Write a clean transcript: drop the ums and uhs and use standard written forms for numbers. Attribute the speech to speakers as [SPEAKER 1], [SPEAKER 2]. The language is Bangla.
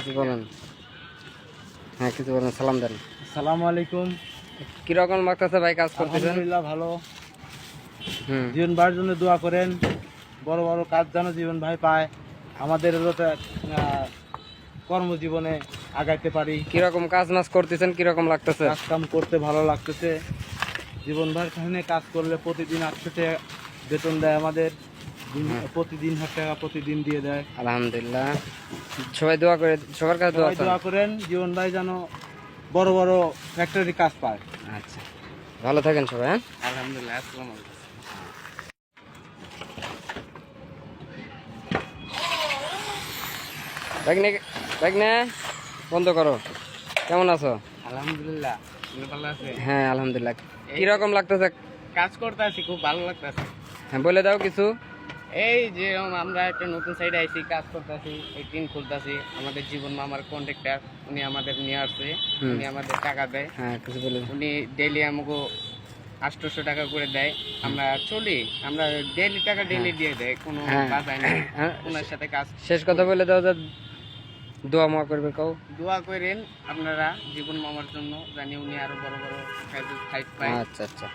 [SPEAKER 1] কিছু বলেন। হ্যাঁ কিছু বলেন, সালাম দেন।
[SPEAKER 2] আসসালামু আলাইকুম।
[SPEAKER 1] কিরকম লাগতেছে ভাই কাজ করতেছেন?
[SPEAKER 2] আলহামদুলিল্লাহ ভালো।
[SPEAKER 1] হুম।
[SPEAKER 2] জীবন ভাইয়ের জন্য দোয়া করেন, বড় বড় কাজ যেন জীবন ভাই পায়, আমাদের যাতে কর্মজীবনে আগাইতে পারি।
[SPEAKER 1] কিরকম কাজ মাজ করতেছেন, কিরকম লাগতেছে?
[SPEAKER 2] কাজ কাম করতে ভালো লাগতেছে। জীবন ভাইয়ের কাছে কাজ করলে প্রতিদিন 800 টাকা বেতন দেয় আমাদের, প্রতিদিন 1,000 টাকা প্রতিদিন দিয়ে দেয়।
[SPEAKER 1] আলহামদুলিল্লাহ, সবাই দোয়া করে, সবার কাছে দোয়া
[SPEAKER 2] সবাই দোয়া করেন জীবন ভাই যেন বড় বড় ফ্যাক্টরি কাজ পায়।
[SPEAKER 1] আচ্ছা, ভালো থাকেন সবাই। হ্যাঁ
[SPEAKER 2] আলহামদুলিল্লাহ। আসসালামু আলাইকুম।
[SPEAKER 1] বাইকনে বাইকনে বন্ধ করো। কেমন আছো?
[SPEAKER 2] আলহামদুলিল্লাহ, ভালো আছে।
[SPEAKER 1] হ্যাঁ আলহামদুলিল্লাহ। কিরকম লাগতেছে?
[SPEAKER 2] কাজ করতে আছি, খুব ভালো লাগতেছে।
[SPEAKER 1] হ্যাঁ বলে দাও কিছু।
[SPEAKER 2] এই যে আমরা একটা নতুন সাইডে আইছি, কাজ করতেছি, এই টিন খুলতেছি। আমাদের জীবন মামার কন্ট্রাক্টর, উনি আমাদের নিয়ে আসছে, উনি আমাদের টাকা দেয়।
[SPEAKER 1] হ্যাঁ কিছু বলে।
[SPEAKER 2] উনি ডেইলি আমাকে 800 টাকা করে দেয়, আমরা চলি। আমরা ডেইলি টাকা ডেইলি দিয়ে দেয়, কোনো কাজ হয় না ওনার সাথে কাজ।
[SPEAKER 1] শেষ কথা বলে দাও যে দোয়া মা করবে কাউ।
[SPEAKER 2] দোয়া করেন আপনারা জীবন মামার জন্য, জানি উনি আরো বড় বড় সাইড পায়।
[SPEAKER 1] আচ্ছা আচ্ছা।